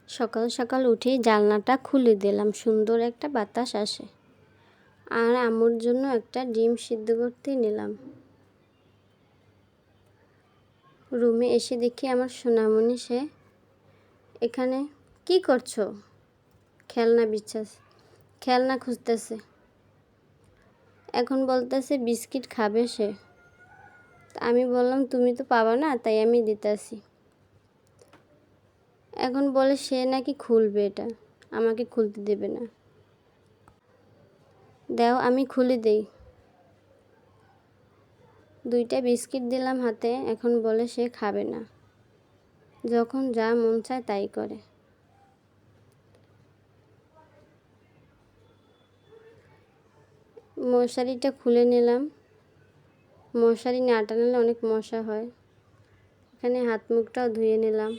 সকাল সকাল উঠেই জানলাটা খুলে দিলাম, সুন্দর একটা বাতাস আসে। আর আম্মুর জন্য একটা ডিম সিদ্ধ করতে নিলাম। রুমে এসে দেখি আমার সোনামণি সে এখানে কি করছো? খেলনা খুঁজতেছে। এখন বলতেছে বিস্কিট খাবে সে। আমি বললাম তুমি তো পাবা না, তাই আমি দিতেছি। এখন বলে সে নাকি খুলবে, এটা আমাকে খুলতে দেবে না। দাও আমি খুলে দেই। 2টা বিস্কিট দিলাম হাতে, এখন বলে সে খাবে না। যখন যা মন চায় তাই করে। মশারিটা খুলে নিলাম। মশারি না টানলে অনেক মশা হয়। এখানে হাত মুখটাও ধুয়ে নিলাম।